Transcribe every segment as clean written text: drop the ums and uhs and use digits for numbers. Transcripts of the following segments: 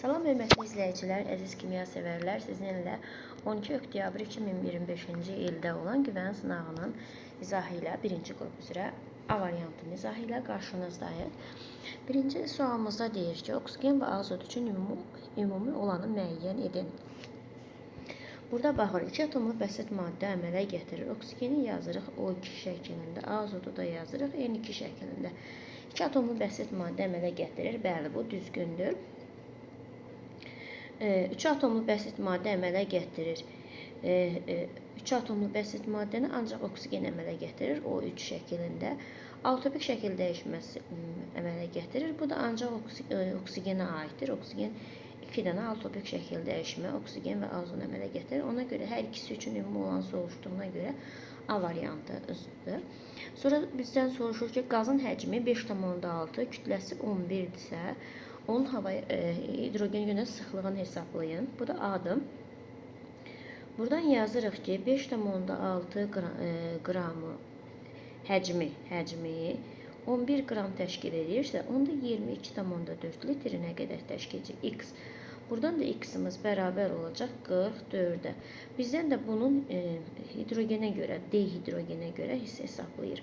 Salam hörmətli izləyicilər, əziz kimya sevərlər. Sizinlə 12 oktyabr 2025-ci ildə olan güvən sınağının izahı ilə birinci qrup üzrə A variantının izahı ilə qarşınızdayıq. Birinci sualımızda deyir ki, oksigen və azot üçün ümumi olanı müəyyən edin. Burada baxırıq, 2 atomlu bəsit maddə əmələ gətirir. Oksigeni yazırıq O2 şəklində, azotu da yazırıq N2 şəklində. 2 atomlu bəsit maddə əmələ gətirir. Bəli, bu düzgündür. 3 atomlu bəsit maddə əmələ gətirir. 3 atomlu bəsit maddəni ancaq oksigen əmələ gətirir. O3 şəklində. Altopik şəkil dəyişməsi əmələ gətirir. Bu da ancaq oksigenə aiddir. Oksigen 2 dənə altopik şəkil dəyişmə, oksigen və azot əmələ gətirir. Ona görə hər ikisi üçün ümumi olan soruşduğuna görə A variantı üzdür. Sonra bizdən soruşur ki, qazın həcmi 5,6, kütləsi 11-dirsə, onun hidrogen yönə sıxlığını hesablayın. Bu da A'dır. Buradan yazırıq ki, 5,6 qramı həcmi 11 qram təşkil edirsə, onda 22,4 litr nə qədər təşkil edir? X. Buradan da X-imiz bərabər olacaq 44-ə. Bizdən də bunun hidrogenə görə, D hidrogenə görə hesablayır.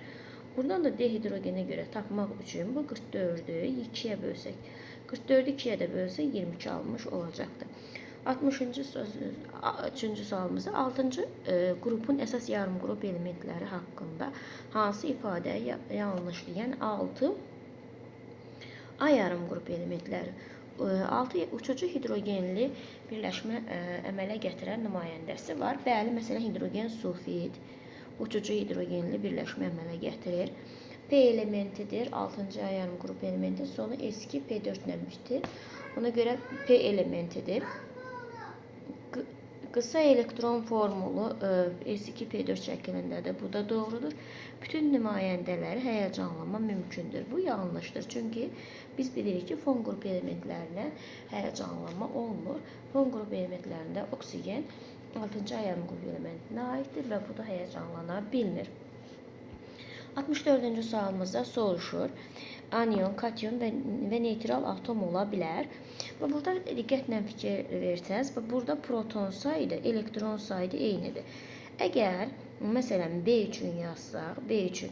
Buradan da D hidrogenə görə tapmaq üçün bu 44-ü 2-yə bölsək, 44-ü 2-yə də bölsək 22 almış olacaqdır. 63-cü sualımızda 6-cı qrupun əsas yarım qrup elementləri haqqında hansı ifadə yanlışdır? Yəni 6 A yarım qrup elementləri. 6 uçucu hidrogenli birləşmə əmələ gətirən nümayəndəsi var. Bəli, məsələn, hidrogen sulfid uçucu hidrogenli birləşmə əmələ gətirir. P elementidir, 6-cı A yarım qrup elementi, sonu S2 P4 ilə bitir. Ona görə P elementidir. Qısa elektron formulu S2 P4 şəklindədir. Bu da doğrudur. Bütün nümayəndələri həyəcanlanma mümkündür. Bu yanlışdır. Çünki biz bilirik ki, fon qrup elementlərinə həyəcanlanma olmur. Fon qrup elementlərində oksigen 6-cı A yarım qrup elementinə aiddir və bu da həyəcanlana bilmir. 64-cü sualımızda soruşur. Anion, kation və neytral atom ola bilər. Və burada diqqətlə fikir versəz, burada proton sayı, elektron sayı eynidir. Əgər, məsələn, B üçün yazsaq, B üçün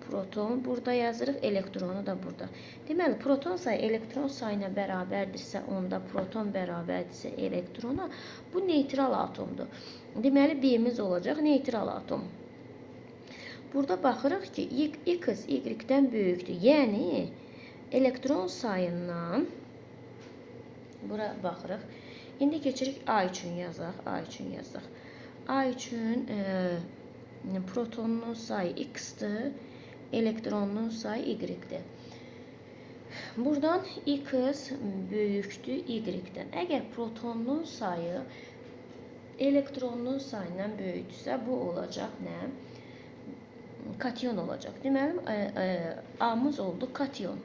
proton burada yazırıq, elektronu da burada. Deməli, proton sayı elektron sayına bərabərdirsə, onda proton bərabərdirsə elektrona, bu neytral atomdur. Deməli, B-imiz olacaq neytral atom. Burada baxırıq ki, X Y-dən böyükdür. Yəni, elektron sayından, bura baxırıq. İndi keçirik A üçün yazaq. A üçün protonun sayı X-dir, elektronun sayı Y-dir. Buradan X böyükdür Y-dən. Əgər protonun sayı elektronun sayından böyükdürsə, bu olacaq nə? Kation olacaq. Deməli, A-mız oldu kation.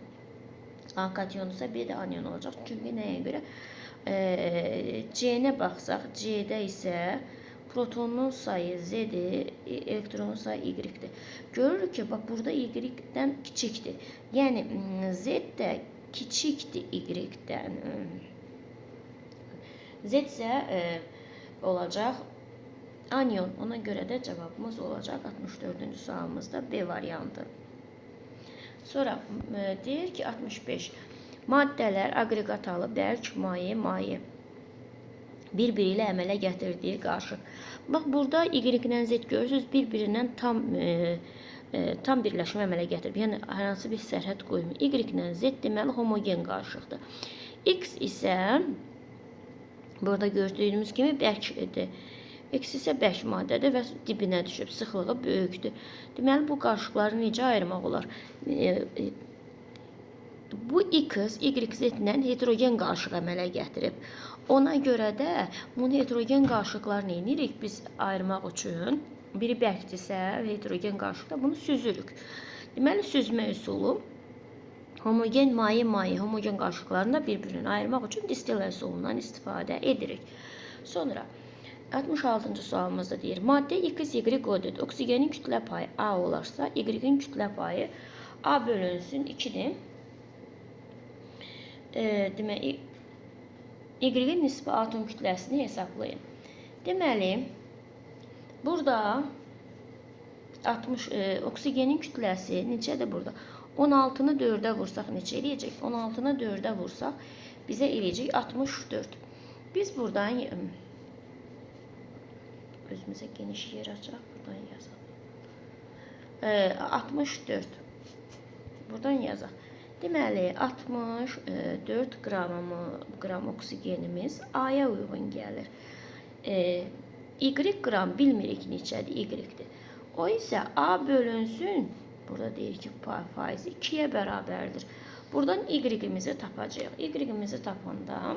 A kasyondursa B də anion olacaq. Çünki nəyə görə? C-nə baxsaq, C-də isə protonun sayı Z-dir, elektronun sayı Y-dir. Görürük ki, bax, burada Y-dən kiçikdir. Yəni, Z də kiçikdir Y-dən. Z isə olacaq anion. Ona görə də cavabımız olacaq 64-cü sualımızda B variantı. Sonra deyir ki, 65. Maddələr aqreqat halı, bərk, maye. Bir-biri ilə əmələ gətirdiyi qarışıq. Bax, burada Y-dən Z görürsünüz, bir-birindən tam birləşmə əmələ gətirib. Yəni, hər hansı bir sərhəd qoymuyor. Y-dən Z deməli homogen qarışıqdır. X isə burada gördüyümüz kimi bərkdir. X isə bərk maddədir və dibinə düşüb, sıxlığı böyükdür. Deməli, bu qarışıqları necə ayırmaq olar? Bu X, Y-Z-lə hidrogen qarışıq əmələ gətirib. Ona görə də bunu hidrogen qarışıqlarını edirik biz ayırmaq üçün. Biri bərkdirsə və hidrogen qarışıqda bunu süzürük. Deməli, süzmə üsulu homogen, maye, homogen qarışıqlarını bir-birini ayırmaq üçün distiller üsulundan istifadə edirik. Sonra 66-cı sualımızda deyir, maddə X, Y qodudur. Oksigenin kütlə payı A olarsa, Y-in kütlə payı A bölünsün 2-dir. Demək, Y-in nisbi atom kütləsini hesablayın. Deməli, burada 60 oksigenin kütləsi neçədir burada? 16-nı 4-ə vursaq neçə eləyəcək? 16-nı 4-ə vursaq bizə eləyəcək 64. Biz buradan özümüzə geniş yer açaq, buradan yazaq. 64. Buradan yazaq. Deməli, 64 qram oksigenimiz A-ya uyğun gəlir. Y qram bilmirik neçədir, Y-dir. O isə A bölünsün, burada deyir ki, faizi 2-yə bərabərdir. Buradan Y-imizi tapacağıq. Y-imizi tapanda,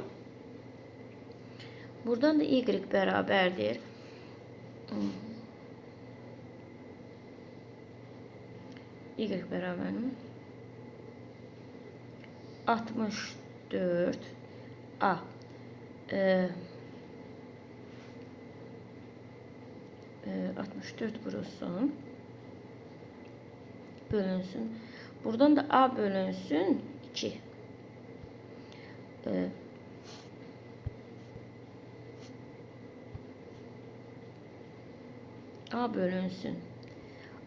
buradan da Y bərabərdir. Y bərabərdir 64 A 64 vurulsun, bölünsün. Buradan da A bölünsün 2. A bölünsün.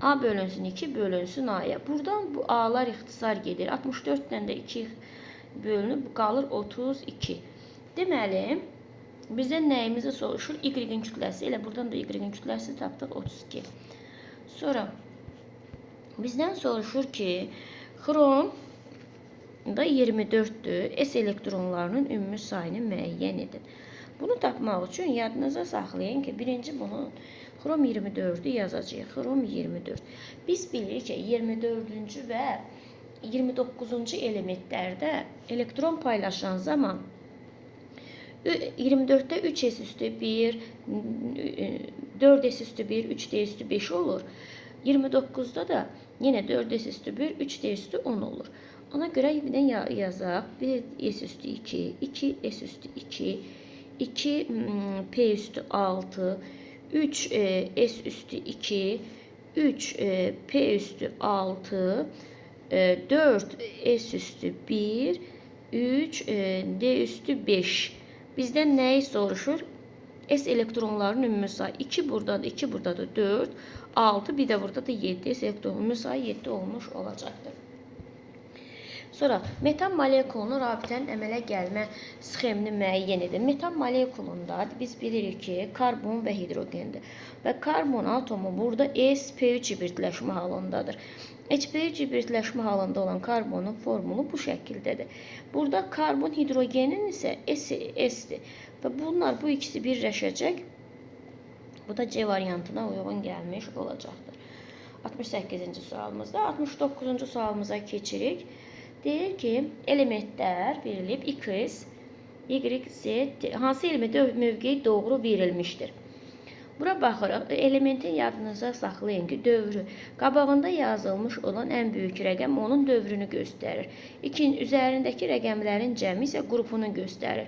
A bölünsün 2 bölünsün A'ya. Buradan bu A'lar ixtisar gedir. 64'dən də 2 bölünüb qalır 32. Deməli, bizə nəyimizi soruşur? Y-in kütləsi. Elə buradan da Y-in kütləsi tapdıq 32. Sonra bizdən soruşur ki, xrom da 24'dür. S elektronlarının ümumi sayını müəyyən edin. Bunu tapmaq üçün yadınıza saxlayın ki, birinci bunun xrom 24'ü yazacağıq. Xrom 24. Biz bilirik ki, 24-cü və 29-cu elementlərdə elektron paylaşan zaman 24'də 3s üstü 1, 4s üstü 1, 3d üstü 5 olur. 29'da da yine 4s üstü 1, 3d üstü 10 olur. Ona görə birdən yazaq. 1s üstü 2, 2s üstü 2, 2 p üstü 6, 3 s üstü 2, 3 p üstü 6, 4 s üstü 1, 3 d üstü 5. Bizdən nəyi soruşur? S elektronların ümumi sayı 2 buradadır, 2 buradadır 4, 6, bir də burada da 7. S elektronun ümumi sayı 7 olmuş olacaqdır. Sonra metan molekulunun rabitənin əmələ gəlmə sxemini müəyyən edin. Metan molekulunda biz bilirik ki, karbon və hidrogendir. Və karbon atomu burada sp3 hibridləşmə halındadır. H3 hibridləşmə halında olan karbonun formulu bu şəkildədir. Burada karbon hidrogenin isə S-dir. Və bunlar bu ikisi birləşəcək. Bu da C variantına uyğun gəlmiş olacaqdır. 68-ci sualımızda. 69-cu sualımıza keçirik. Deyir ki, elementlər verilib X, Y, Z, hansı elementə mövqeyi doğru verilmişdir. Bura baxırıq, elementin yadınıza saxlayın ki, dövrü qabağında yazılmış olan ən böyük rəqəm onun dövrünü göstərir. Üzərindəki rəqəmlərin cəmi isə qrupunu göstərir.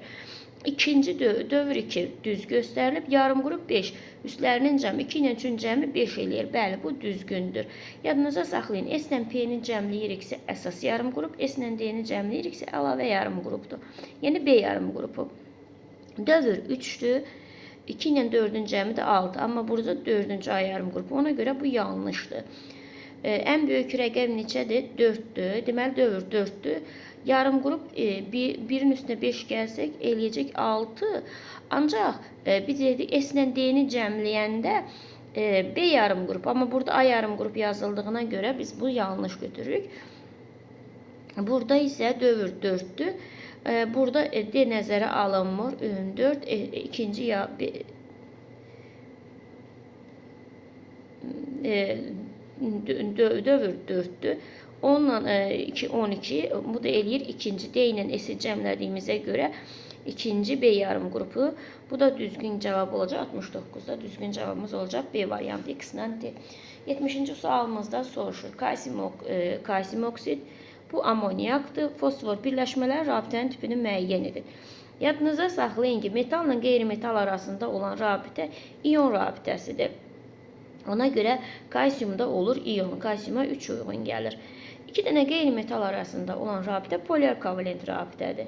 İkinci dövr 2 düz göstərilib, yarım qrup 5. Üstlərinin cəmi 2 ilə 3-ün cəmi 5 eləyir. Bəli, bu düzgündür. Yadınıza saxlayın, S ilə P-ni cəmləyiriksə əsas yarım qrup, S ilə D-ni cəmləyiriksə əlavə yarım qrupdur. Yəni B yarım qrupu. Dövr 3-dür. 2 ilə 4-ün cəmi də 6. Amma burada 4-cü A yarım qrupu. Ona görə bu yanlışdır. Ən böyük rəqəm neçədir? 4-dür. Deməli, dövr 4-dür. Yarım qrup 1'in üstünə 5 gəlsək eləyəcək 6. Ancaq biz dedik S ilə D-ni cəmləyəndə B yarım qrup. Amma burada A yarım qrup yazıldığına görə biz bu yanlış götürürük. Burada isə dövr 4-dür. Burada D nəzərə alınmır. 4 ikinci ya dövr 4'dür. 10 ilə 2, 12. Bu da eləyir ikinci D ilə S-i cəmlədiyimizə görə ikinci B yarım qrupu. Bu da düzgün cavab olacaq. 69'da düzgün cavabımız olacaq B variantı X-lə D. 70-ci sualımızda soruşur. Kalsium oksid. Bu amoniyakdır. Fosfor birləşmələr rabitənin tipini müəyyən edin. Yadınıza saxlayın ki, metalla qeyri-metal arasında olan rabitə iyon rabitəsidir. Ona görə kalsiumda olur iyon. Kalsiuma 3 uyğun gəlir. İki dənə qeyri-metal arasında olan rabitə polar kovalent rabitədir.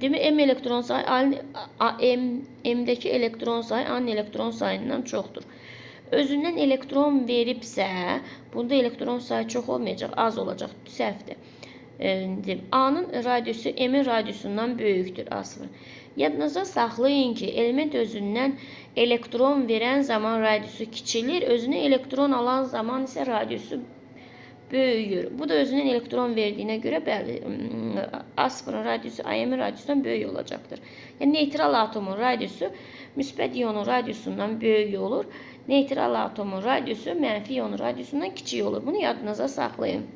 Demək M elektron sayı M'dəki elektron sayı A'nın elektron sayından çoxdur. Özündən elektron veribsə, bunda elektron sayı çox olmayacaq, az olacaq. Səhvdir. A'nın radiusu M'in radiusundan böyükdür. A0. Yadınızda saxlayın ki, element özündən elektron verən zaman radiusu kiçilir, özünə elektron alan zaman isə radiusu böyüyür. Bu da özündən elektron verdiyinə görə bəli, A0'ın radiusu AM'in radiusundan böyük olacaqdır. Yəni neytral atomun radiusu müsbət ionun radiusundan böyük olur. Neytral atomun radiusu mənfi ionun radiusundan kiçik olur. Bunu yadınıza saxlayın.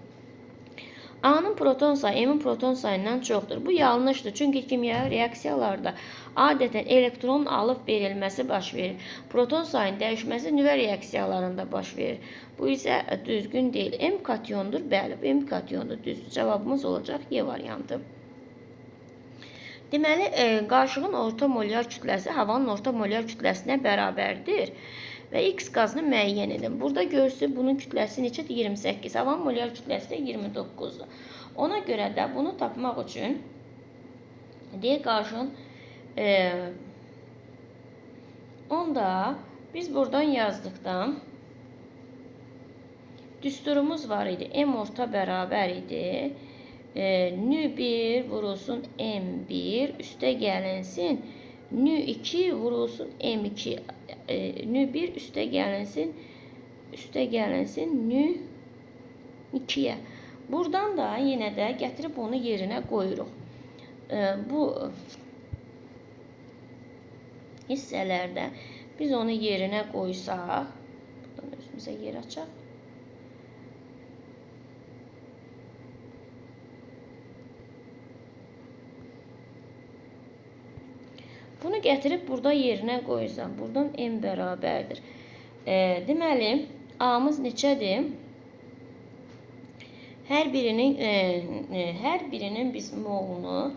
A'nın proton sayı M'in proton sayından çoxdur. Bu yanlışdır. Çünki kimyəvi reaksiyalarda adətən elektronun alıb verilməsi baş verir. Proton sayının dəyişməsi nüvə reaksiyalarında baş verir. Bu isə düzgün deyil. M kationdur. Bəli, M kationdur. Düzdür. Cavabımız olacaq Y variantı. Deməli, qarışığın orta molyar kütləsi havanın orta molyar kütləsinə bərabərdir. Və X qazını müəyyən edin. Burada görürsünüz, bunun kütləsi neçədir? 28. Havanın molyar kütləsi də 29-dur. Ona görə də bunu tapmaq üçün deyək qarışığın onda biz buradan yazdıqdan düsturumuz var idi. M orta bərabər idi. Nü1 vurulsun M1 üstə gəlinsin. Nü2 vurulsun M2. Nü1 üstə gəlinsin Nü2-yə. Buradan da yenə də gətirib onu yerinə qoyuruq. Bu hissələrdə biz onu yerinə qoysaq, buradan özümüzə yer açaq. Bunu gətirib burada yerinə qoysam, buradan M bərabərdir. Deməli, A'mız neçədir? Hər birinin biz molunu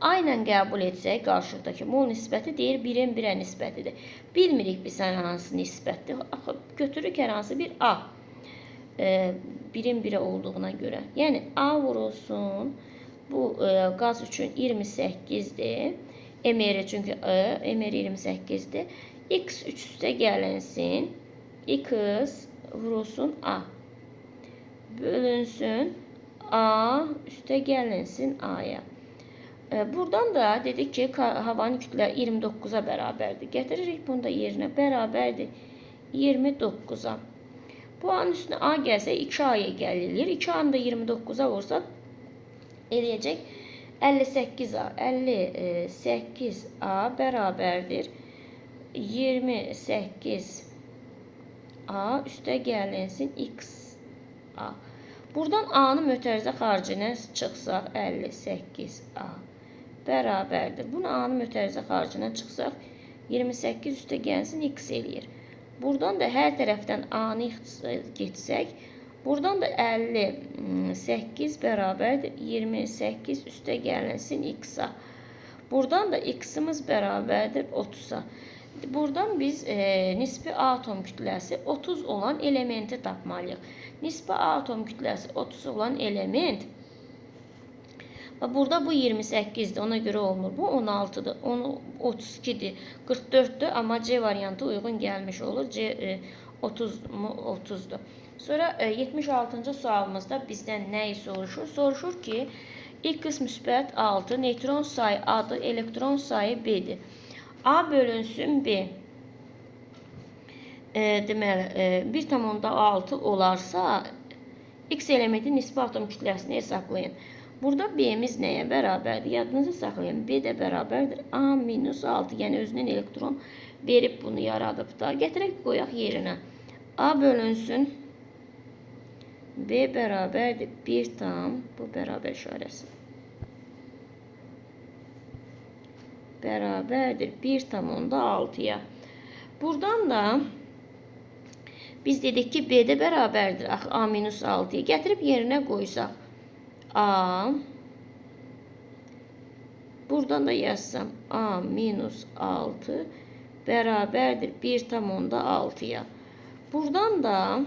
A ilə qəbul etsək, qarşılıqdakı mol nisbəti deyir 1-in 1-ə nisbətidir. Bilmirik biz hansı nisbətdir. Götürürük hər hansı bir A. 1-in 1-ə olduğuna görə. Yəni, A vurulsun. Bu qaz üçün 28-dir. MR çünki MR 28'dir. X üstə gəlinsin. X vurulsun A. Bölünsün A üstə gəlinsin A'ya. Buradan da dedik ki havanın kütlələri 29'a bərabərdir. Gətiririk bunu da yerinə bərabərdir 29'a. Bu A'nın üstünə A gəlsə 2A'ya gəlilir. 2A'nı da 29'a vursaq eləyəcək 58A. 58A bərabərdir 28A üstə gəlinsin XA. Buradan A'nın mötərizə xaricinə çıxsaq 58A bərabərdir. Bunu A'nın mötərizə xaricinə çıxsaq 28 üstə gəlsin X eləyir. Buradan da hər tərəfdən A'nı getsək, buradan da 58 bərabərdir 28 üstə gəlinsin X-a. Buradan da X-imiz bərabərdir 30'a. Buradan biz nisbi atom kütləsi 30 olan elementi tapmalıyıq. Nisbi atom kütləsi 30 olan element. Burada bu 28'dir, ona göre olmur. Bu 16'dır, 32'dir, 44'dür, amma C variantı uyğun gəlmiş olur. C 30'dur. Sonra 76. sualımızda bizdən nəyi soruşur? Soruşur ki, X müsbət 6, neytron sayı A'dır, elektron sayı B'dir. A bölünsün B. Deməli, 1,6 olarsa, X elementin nisbi atom kütləsini hesablayın. Burada B'miz nəyə bərabərdir? Yadınızı saxlayın. B də bərabərdir A-6. Yəni, özündən elektron verib bunu yaradıb da. Gətirək qoyaq yerinə. A bölünsün. B bərabərdir 1 tam. Bu bərabər işarəsi. Bərabərdir 1,6'ya. Buradan da biz dedik ki B də bərabərdir A-6'ya. Gətirib yerinə qoysaq. A. Buradan da yazsam A-6 bərabərdir 1,6'ya. Buradan da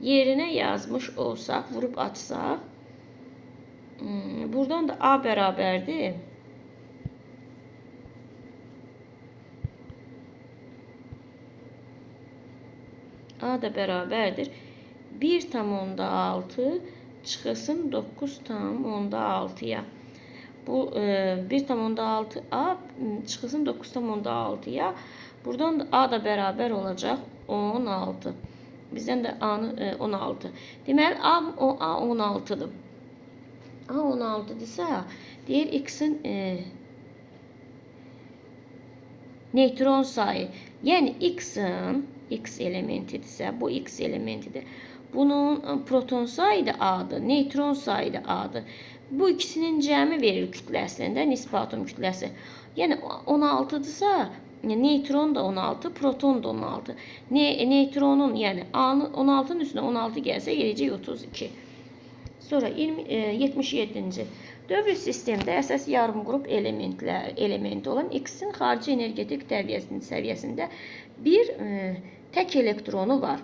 yerinə yazmış olsaq, vurub açsaq, Buradan da A bərabərdir. A da bərabərdir. 1/6 çıxılsın 9/6-ya. Bu 1/6 A çıxılsın 9/6-ya. Buradan da A da bərabər olacaq 16. Bizdən də A-nı 16. Deməli A 16-dır. A 16-dırsa, deyir X-in neytron sayı. Yəni X elementidirsə, bu X elementidir. Bunun proton sayı da A'dır, neytron sayı da A'dır. Bu ikisinin cəmi verir kütləsində, nisbi atom kütləsi. Yəni 16-dırsa, neytron da 16, proton da 16. Neytronun, yəni A'nın 16'nın üstünə 16 gəlsə, gələcək 32. Sonra 77-ci. Dövr sistemdə əsas yarım qrup elementi olan X-in xarici energetik səviyyəsində bir tək elektronu var.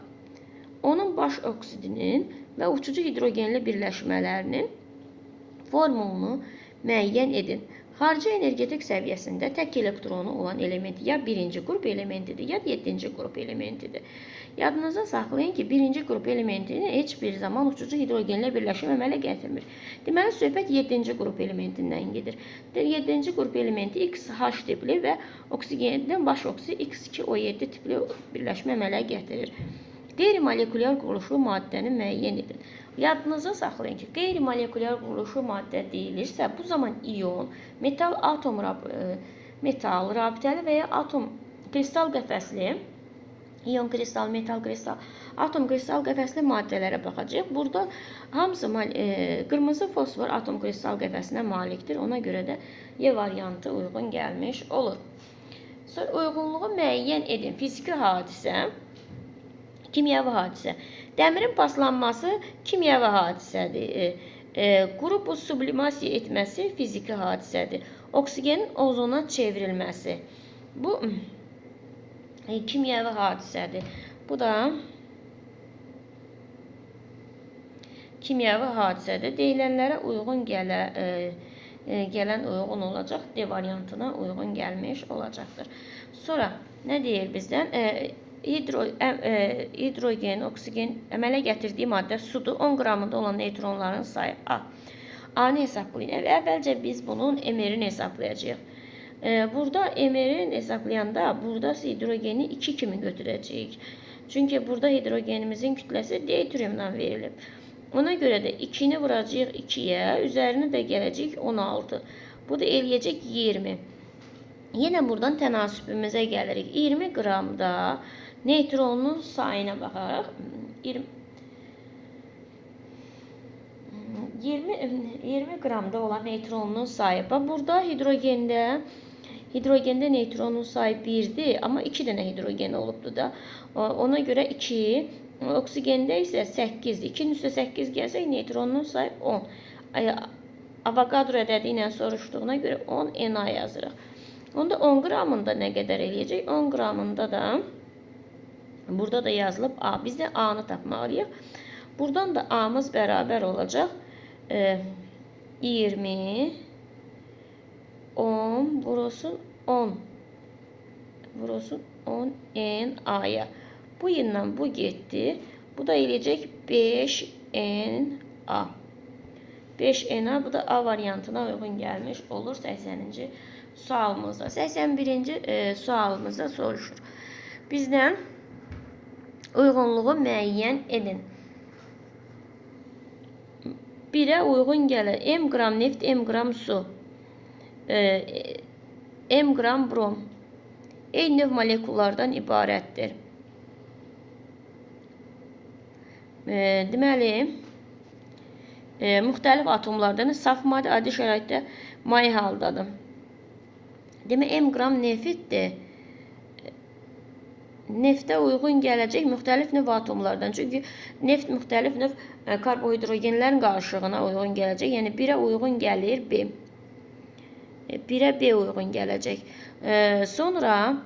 Onun baş oksidinin və uçucu hidrogenli birləşmələrinin formulunu müəyyən edin. Xarici energetik səviyyəsində tək elektronu olan elementi ya birinci qrup elementidir, ya 7-ci qrup elementidir. Yadınıza saxlayın ki, birinci qrup elementini heç bir zaman uçucu hidrogenlə birləşmə əmələ gətirmir. Deməli, söhbət 7-ci qrup elementindən gedir. 7-ci qrup elementi XH tipli və oksigendən baş oksid X2O7 tipli birləşmə əmələ gətirir. Qeyri-molekulyar quruluşlu maddəni müəyyən edin. Yadınıza saxlayın ki, qeyri-molekulyar quruluşlu maddə deyilirsə, bu zaman ion, metal rabitəli və ya atom kristal qəfəsli, ion kristal, metal kristal, atom kristal qəfəsli maddələrə baxacaq. Burada hamısı qırmızı fosfor atom kristal qəfəsinə malikdir. Ona görə də Y variantı uyğun gəlmiş olur. Sonra uyğunluğu müəyyən edin. Fiziki hadisə, kimyəvi hadisə. Dəmirin paslanması kimyəvi hadisədir. Qrupu sublimasiya etməsi fiziki hadisədir. Oksigenin ozona çevrilməsi. Bu kimyəvi hadisədir. Bu da kimyəvi hadisədir. Deyilənlərə uyğun gələn uyğun olacaq. D variantına uyğun gəlmiş olacaqdır. Sonra nə deyir bizdən? Hidrogen, oksigen əmələ gətirdiyi maddə sudur. 10 qramında olan neytronların sayı A. A-nı hesablayın. Əvvəlcə biz bunun MR-ini hesablayacağıq. Burada MR-in hesablayanda burada hidrogeni 2 kimi götürəcəyik. Çünki burada hidrogenimizin kütləsi deuteriumdan verilib. Ona görə də 2-ni vuracağıq 2-yə, üzərinə də gələcək 16. Bu da eləyəcək 20. Yenə buradan tənasübümüzə gəlirik. 20 qramda neytronun sayına baxaraq 20 qramda olan neytronun sayı. Burada hidrogende neytronun sayı 1'dir, amma 2 dənə hidrogen olubdur da. Ona görə 2, oksigende isə 8'dir. 2'nin üstə 8 gəlsək neytronun sayı 10. Avogadro ədədi ilə soruşduğuna görə 10 Na yazırıq. Onda 10 qramında nə qədər eləyəcək? 10 qramında da burada da yazılıb A. Biz də A-nı tapmalıyıq. Buradan da A-mız bərabər olacaq 20, 10, vurulsun 10. Vurulsun 10 Na-ya. Bu ilə bu getdi. Bu da eləyəcək 5 Na. 5 Na, bu da A variantına uyğun gəlmiş olur 80-ci sualımızda. 81-ci sualımızda soruşur. Bizdən uyğunluğu müəyyən edin. 1'ə uyğun gəlir. M qram neft, M qram su. M qram brom. Eyni növ molekullardan ibarətdir. Deməli, müxtəlif atomlardan saf maddə adi şəraitdə may haldadır. Demək, M qram neftdir. Neftə uyğun gələcək müxtəlif növ atomlardan. Çünki neft müxtəlif növ karbohidrogenlərin qarışığına uyğun gələcək. Yəni 1'ə uyğun gəlir B. 1'ə B uyğun gələcək. Sonra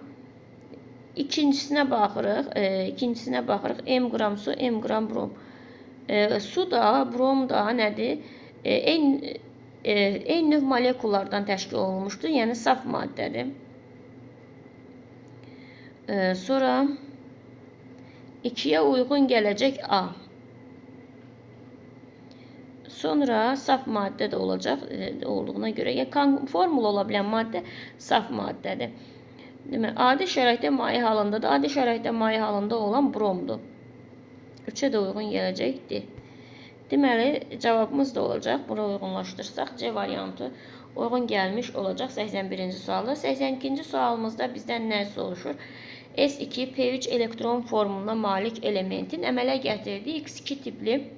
ikincisinə baxırıq. M qram su, M qram brom. Su da, brom da nədir? eyni növ molekullardan təşkil olunmuşdur. Yəni saf maddədir. Sonra 2'ye uygun gələcək A. Sonra saf madde de olacak olduğuna göre ya formül ola bilən madde saf maddədir. Demək, adi şəraitdə maye halındadır. Adi şəraitdə maye halında olan bromdur. 3'e de uygun gələcəkdir. Deməli, cavabımız da olacaq. Buna uyğunlaşdırsaq C variantı uyğun gəlmiş olacaq 81-ci sualda. 82-ci sualımızda bizdən nə soruşur? S2P3 elektron formuna malik elementin əmələ gətirdiyi X2 tipli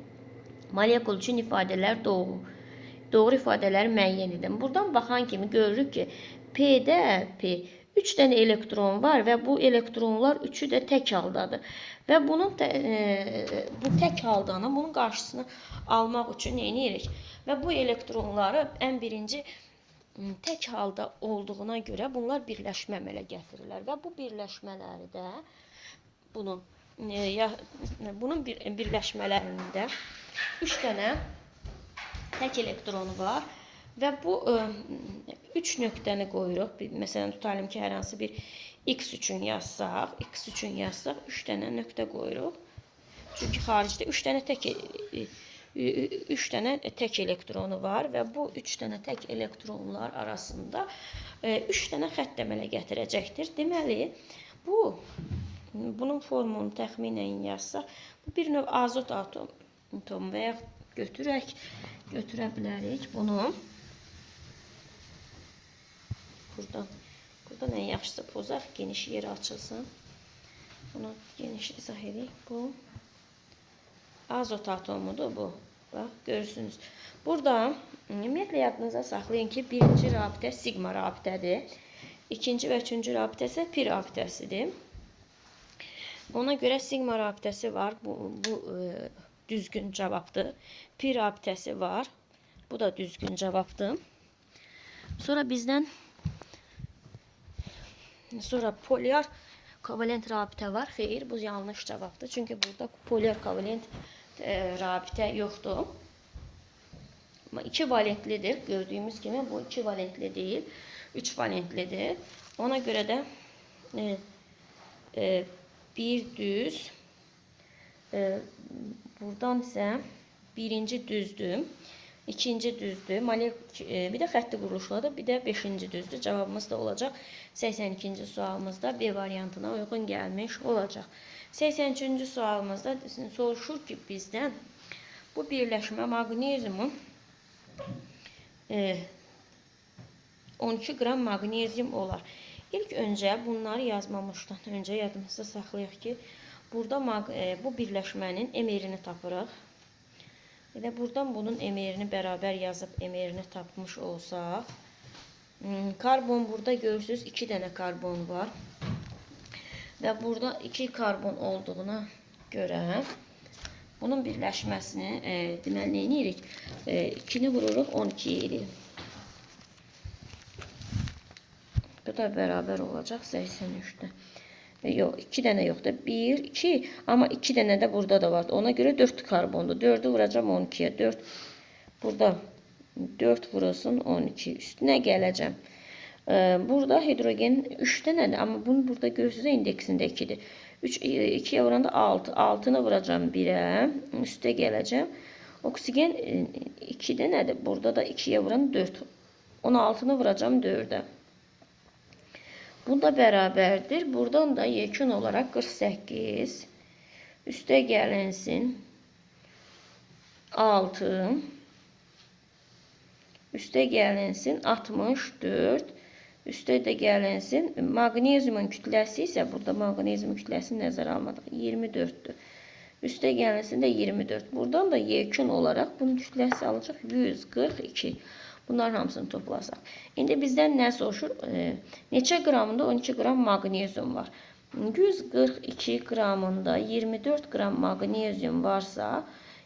molekul üçün ifadələr doğru ifadələr müəyyən edin. Buradan baxan kimi görürük ki, P'də 3 dənə elektron var və bu elektronlar üçü də tək haldadır. Və bunun bu tək haldanı, bunun qarşısını almaq üçün nə edirik? Və bu elektronları ən birinci tək halda olduğuna görə bunlar birləşmə əmələ gətirirlər. Və bu birləşmələrdə bunun birləşmələrində 3 dənə tək elektronu var. Və bu 3 nöqtəni qoyuruq. Məsələn, tutalım ki, hər hansı bir X üçün yazsaq, 3 dənə nöqtə qoyuruq. Çünki xaricdə 3 dənə tək elektronu var və bu 3 dənə tək elektronlar arasında 3 dənə xətt əmələ gətirəcəkdir. Deməli, bunun formulunu təxminən yazsaq, bu bir növ azot atomu və ya götürə bilərik bunu. Buradan en yaxşısı pozaq, geniş yeri açılsın. Bunu geniş izah edək. Bu azot atomudur bu. Bax, görürsünüz. Burada ümumiyyətlə yadınıza saxlayın ki, birinci rabitə sigma rabitədir. İkinci və üçüncü rabitə isə pi rabitəsidir. Ona görə sigma rabitəsi var. Bu düzgün cavabdır. Pi rabitəsi var. Bu da düzgün cavabdır. Sonra bizdən polyar kovalent rabitə var. Xeyr, bu yanlış cavabdır. Çünki burada polyar kovalent rabitə yoxdur. Amma 2 valentlidir. Gördüyümüz kimi bu 2 valentli deyil. 3 valentlidir. Ona görə də bir düz, buradan isə birinci düzdür. İkinci düzdür. Bir də xətti quruluşladır. Bir də 5-ci düzdür. Cavabımız da olacaq. 82-ci sualımızda B variantına uyğun gəlmiş olacaq. 83-cü sualımızda soruşur ki, bizdən bu birləşmə maqneziumun 12 qram maqnezium olar. İlk öncə bunları yazmamışdan öncə yadımızda saxlayaq ki, burada bu birləşmənin emerini tapırıq. Və buradan bunun emerini bərabər yazıb emerini tapmış olsaq, karbon burada görürsünüz 2 dənə karbon var. Və burada 2 karbon olduğuna görə bunun birləşməsini deməli nə edirik? 2-ni vururuq 12 edirik. Bu da bərabər olacaq 83'də. Yox, 2 dənə yoxdur. 1, 2, amma 2 dənə də burada da var. Ona görə 4 karbondur. 4'ü vuracağım 12'ye. 4 burada 4 vurulsun 12. Üstünə gələcəm. Burada hidrogen 3 dənədir, amma bunu burada görürsünüz indeksində 2'dir. 2'ye vuranda 6. 6'nı vuracağım 1'ə. Üstə gələcəm. Oksigen 2 dənədir. Burada da 2'ye vuran 4. 16'nı vuracağım 4'ə. Bu da bərabərdir. Buradan da yekun olarak 48. Üstə gəlinsin 6. Üstə gəlinsin 64. Üstə də gəlinsin maqneziumun kütləsi isə burada maqneziumun kütləsini nəzərə almadıq. 24'dür. Üstə gəlinsin də 24. Buradan da yekun olarak bunun kütləsi alacaq 142. Bunların hamısını toplasaq. İndi bizdən nə soruşur? Neçə qramında 12 qram maqnezium var? 142 qramında 24 qram maqnezium varsa,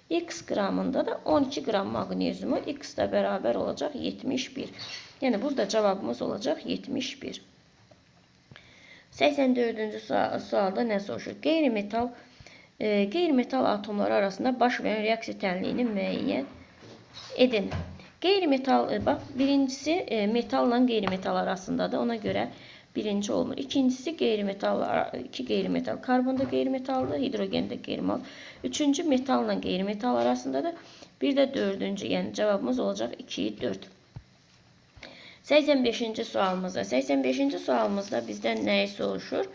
x qramında da 12 qram maqneziumu x da bərabər olacaq 71. Yəni burada cavabımız olacaq 71. 84-cü sualda nə soruşur? Qeyri-metal atomları arasında baş verən reaksiya tənliyini müəyyən edin. Qeyri-metal, bak birincisi metalla qeyri-metal arasındadır. Ona görə birinci olmur. İkincisi qeyri-metal, iki qeyri-metal. Karbon da qeyri-metaldır, hidrogen də qeyri-metal. Üçüncü metalla qeyri-metal arasındadır. Bir də dördüncü, yəni cavabımız olacaq 2, 4. 85-ci sualımızda. 85-ci sualımızda bizdən nəyi soruşur?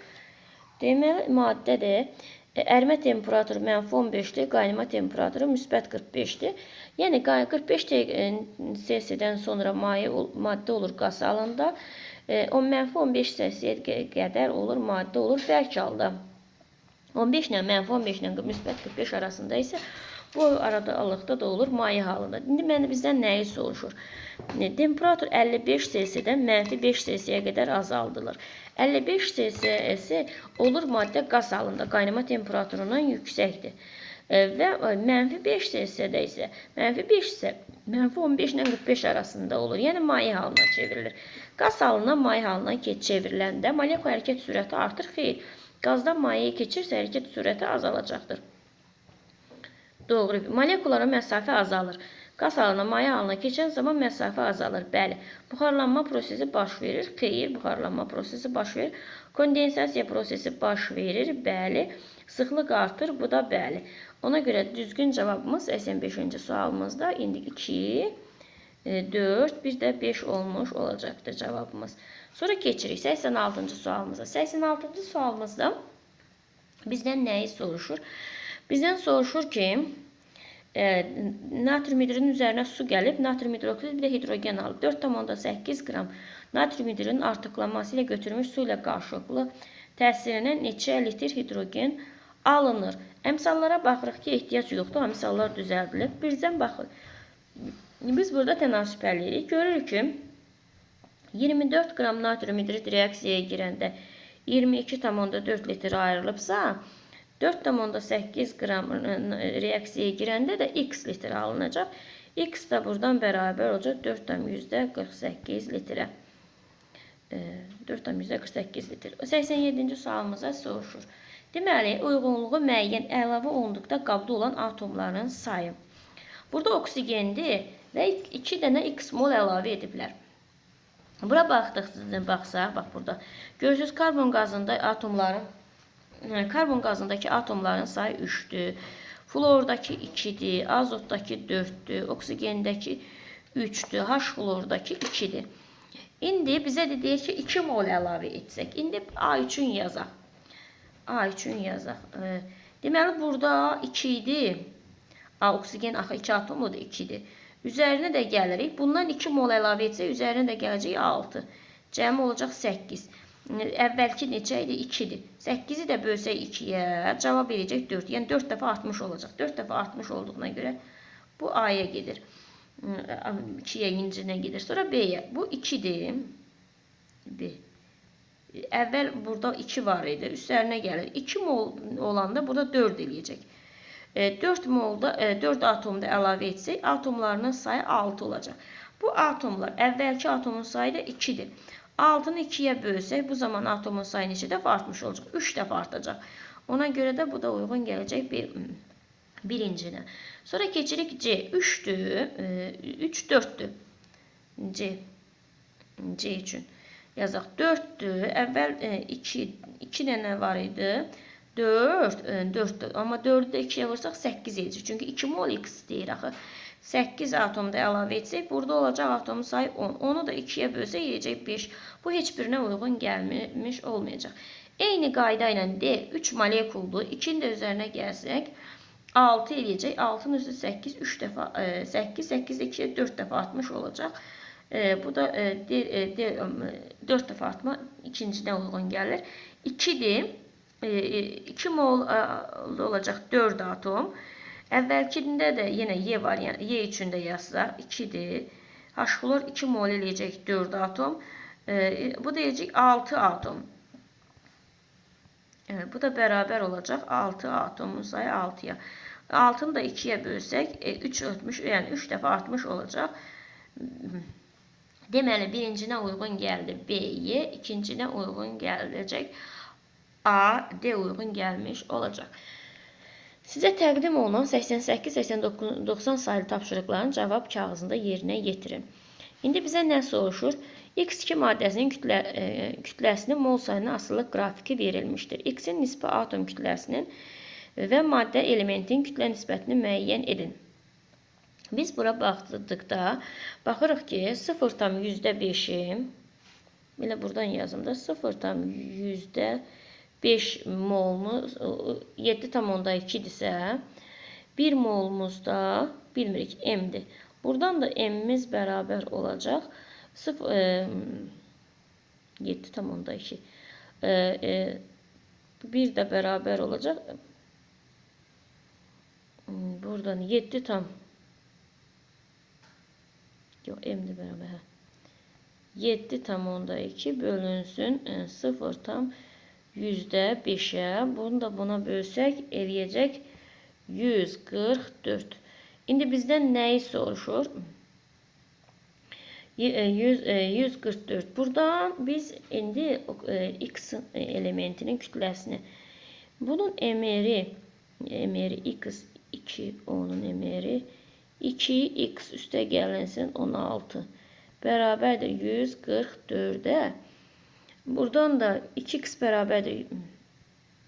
Deməli, maddədir. Ərimə temperaturu -15-dir, qaynama temperaturu müsbət 45-dir. Yəni 45 Selsidən sonra maddə olur qaz halında. O -15 Selsiyə qədər olur, maddə olur bərk halda. 15 ilə -15 ilə müsbət 45 arasında isə bu aradalıqda da olur maye halında. İndi bizdən nəyi soruşur? Temperatur 55 Selsidən -5 Selsiyə qədər azaldılır. 55 Selsiyə olur maddə qaz halında, qaynama temperaturundan yüksəkdir. Və -5 Selsiyədə isə -5 isə -15 ilə 45 arasında olur. Yəni maye halına çevrilir. Qaz halından maye halına çevriləndə molekul hərəkət sürəti artır. Xeyr, qazdan mayeye keçirsə hərəkət sürəti azalacaqdır. Doğru. Molekullara məsafə azalır. Qaz halına maye halına keçən zaman məsafə azalır. Bəli. Buxarlanma prosesi baş verir. Xeyr, buxarlanma prosesi baş verir. Kondensasiya prosesi baş verir. Bəli. Sıxlıq artır. Bu da bəli. Ona görə düzgün cavabımız 85-ci sualımızda indi 2, 4, bir də 5 olmuş olacaqdır cavabımız. Sonra keçirik 86-cı sualımıza. 86-cı sualımızda bizdən nəyi soruşur? Bizdən soruşur ki, natrium hidrinin üzərinə su gəlib, natrium hidroksid bir də hidrogen alıb. 4,8 qram natrium hidrinin artıqlanması ilə götürülmüş su ilə qarşılıqlı təsirinə neçə litr hidrogen alınır? Əmsallara baxırıq ki, ehtiyac yoxdur, əmsallar düzəldilib. Birdən baxın. Biz burada tənasüb eləyirik. Görürük ki, 24 qram natrium hidrid reaksiyaya girəndə 22,4 litr ayrılıbsa, 4,8 qram reaksiyaya girəndə də x litr alınacaq. X da buradan bərabər olacaq 4,48 litrə. 4,48 litr. 87-ci sualımıza soruşur. Deməli, uyğunluğu müəyyən əlavə olunduqda qabda olan atomların sayı. Burada oksigendir və 2 dənə x mol əlavə ediblər. Bura baxsaq, bax burada. Görürsünüz, karbon qazındakı atomların sayı 3'dür. Fluordakı 2'dir, azotdakı 4'dür, oksigendəki 3'dür, H fluordakı 2'dir. İndi bizə de deyir ki, 2 mol əlavə etsək. İndi A3'ün yazaq. A3'ün yazaq. Deməli, burada 2 idi. Oksigen axı 2 atomludur, 2'dir. Üzərinə də gəlirik. Bundan 2 mol əlavə etsək, üzərinə də gələcək 6. Cəmi olacaq 8. Əvvəlki neçə idi? 2'dir. 8'i də bölsək 2'yə, cavab verəcək 4. Yəni 4 dəfə 60 olacaq. 4 dəfə 60 olduğuna görə bu A'ya gedir. 2'yə incisinə gedir. Sonra B'yə. Bu 2'dir. B. Əvvəl burada 2 var idi. Üstlərinə gəlir. 2 mol olanda burada 4 eləyəcək. 4 molda 4 atomda əlavə etsək, atomlarının sayı 6 olacaq. Bu atomlar, əvvəlki atomun sayı da 2'dir. 6'nı 2'yə bölsək, bu zaman atomun sayı neçə dəfə artmış olacaq? 3 dəfə artacaq. Ona görə də bu da uyğun gələcək birincinə. Sonra keçirik C. 3'dür, 3, 4'dür. C üçün yazaq. 4'dür. Əvvəl 2 dənə var idi. 4'dür. Amma 4'ü də 2'yə vursaq 8 edəcək. Çünki 2 mol x deyir axı. 8 atomda əlavə etsək, burada olacaq atomun sayı 10. Onu da 2'yə bölsək, eləyəcək 5. Bu heç birinə uyğun gəlmiş olmayacaq. Eyni qayda ilə D 3 molekuldur. 2'nin də üzərinə gəlsək, 6 eləyəcək. 6'nın üstü 8, 3 dəfə 8, 8 2'yə 4 dəfə artmış olacaq. Bu da 4 dəfə artma ikincinə uyğun gəlir. 2'dir. 2 mol olacaq 4 atom. Əvvəlkində də yenə Y var, yəni Y üçün də yazsaq 2'dir. H flor 2 mol eləyəcək 4 atom. Bu da eləyəcək 6 atom. Bu da bərabər olacaq 6 atomun sayı 6'ya. 6'nı da 2'yə bölsək 3 ötmüş, yəni 3 dəfə artmış olacaq. Deməli, birincinə uyğun gəldi B, Y, ikincinə uyğun gələcək A, D uyğun gəlmiş olacaq. Sizə təqdim olunan 88, 89, 90 sayılı tapşırıqların cavab kağızında yerinə yetirin. İndi bizə nə soruşur? X2 maddəsinin kütləsinin mol sayına asılı qrafiki verilmişdir. X-in nisbi atom kütləsinin və maddə elementin kütlə nisbətini müəyyən edin. Biz bura baxdıqda baxırıq ki, 0,5'i belə buradan yazım da 0,5 molumuz 7,2'dirsə 1 molumuz da bilmirik m'dir. Buradan da m'imiz bərabər olacaq 7,2 bir də bərabər olacaq. Buradan 7,2 bölünsün 0,5'e. Bunu da buna bölsək eləyəcək 144. İndi bizdən nəyi soruşur? 144. Buradan biz indi x elementinin kütləsini, bunun emeri x2, onun emeri 2x üstə gəlinsin 16 bərabərdir 144'e. Buradan da 2x bərabərdir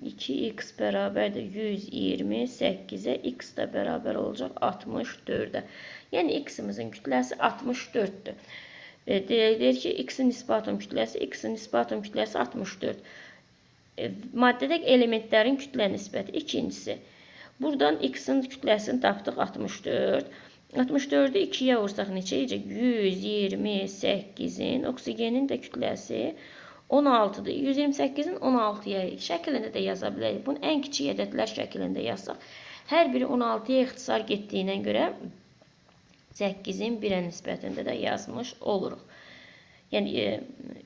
128'e, x də bərabər olacaq 64'e. Yəni x-imizin kütləsi 64'dür. Deyir ki, x-in nisbi atom kütləsi 64. Maddədəki elementlərin kütlə nisbəti ikincisi. Buradan x-in kütləsini tapdıq 64. 64'ü 2'ye vursak neçə edəcək? 128'in oksigenin də kütləsi 16'dır. 128'in 16'ya şəklində də yaza bilərik. Bunu ən kiçik ədədlər şəklində yazsaq, hər biri 16'ya ixtisar getdiyinə görə 8'in 1'ə nisbətində də yazmış oluruq. Yəni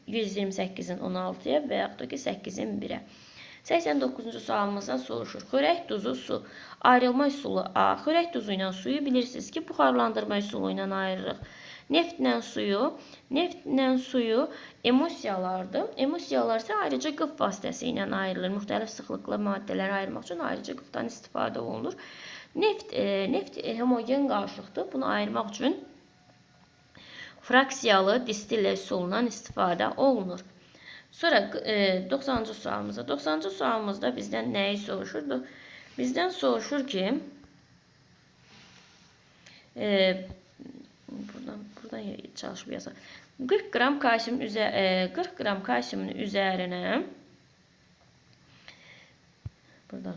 128'in 16'ya və yaxud da ki 8'in 1'ə. 89-cu sualımızda soruşur. Xörək duzu su. Ayrılma üsulu A. Xörək duzu ilə suyu bilirsiniz ki, buxarlandırma üsulu ilə ayırırıq. Neftlə suyu emulsiyalardır. Emulsiyalar isə ayrıca qıf vasitəsilə ayrılır. Müxtəlif sıxlıqlı maddələri ayırmaq üçün ayrıca qıfdan istifadə olunur. Neft homogen qarışıqdır. Bunu ayırmaq üçün fraksiyalı distillə üsulundan istifadə olunur. Sonra 90-cı sualımızda. 90-cı sualımızda bizdən nəyi soruşurdu? Bizdən soruşur ki, buradan çalışıb yazaq. 40 qram kalsiumun üzərinə buradan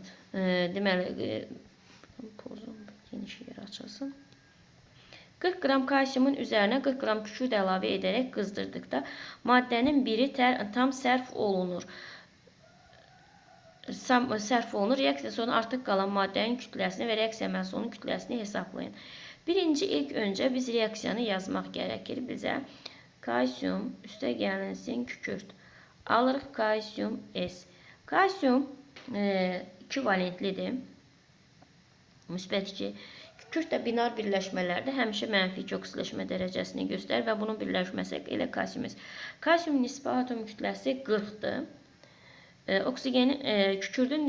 deməli geniş yer açılsın. 40 qram kalsiumun üzərinə 40 qram kükürt əlavə edərək qızdırdıqda maddənin biri tam sərf olunur. Reaksiya sonu artıq qalan maddənin kütləsini və reaksiya məhsulunun kütləsini hesablayın. İlk öncə biz reaksiyanı yazmaq gərəkir bizə. Kalsium üstə gəlinsin kükürt. Alırıq kalsium S. Kalsium 2 valentlidir. Müsbət 2. Kükürt də binar birləşmələrdə həmişə mənfi 2 oksidaşmə dərəcəsini göstərir və bunun birləşməsi elə kalsiumuz. Kalsium nisbi atom kütləsi 40'dır. Kükürdün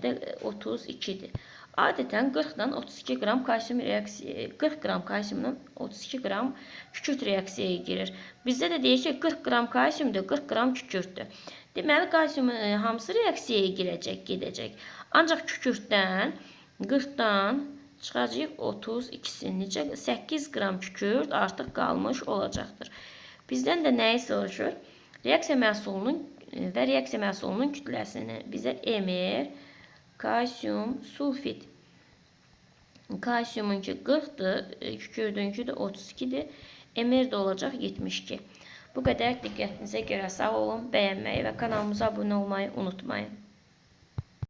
də 32'dir. Adətən 40'dan 32 qram kalsium 40 qram kalsiumdan 32 qram kükürt reaksiyaya girir. Bizdə də deyir ki, 40 qram kalsiumdur, 40 qram kükürtdür. Deməli, kalsiumun hamısı reaksiyaya gedəcək. Ancaq kükürtdən 40'dan çıxacaq 32'si. 8 qram kükürt artıq qalmış olacaqdır. Bizdən də nəyi soruşur? Reaksiya məhsulunun və reaksiya məhsulunun kütləsini bizə emer, kalsium, sulfit. Kalsiumunki 40'dır, kükürdünki də 32'dir. Emer də olacaq 72. Bu qədər, diqqətinizə görə sağ olun, bəyənməyi və kanalımıza abunə olmayı unutmayın.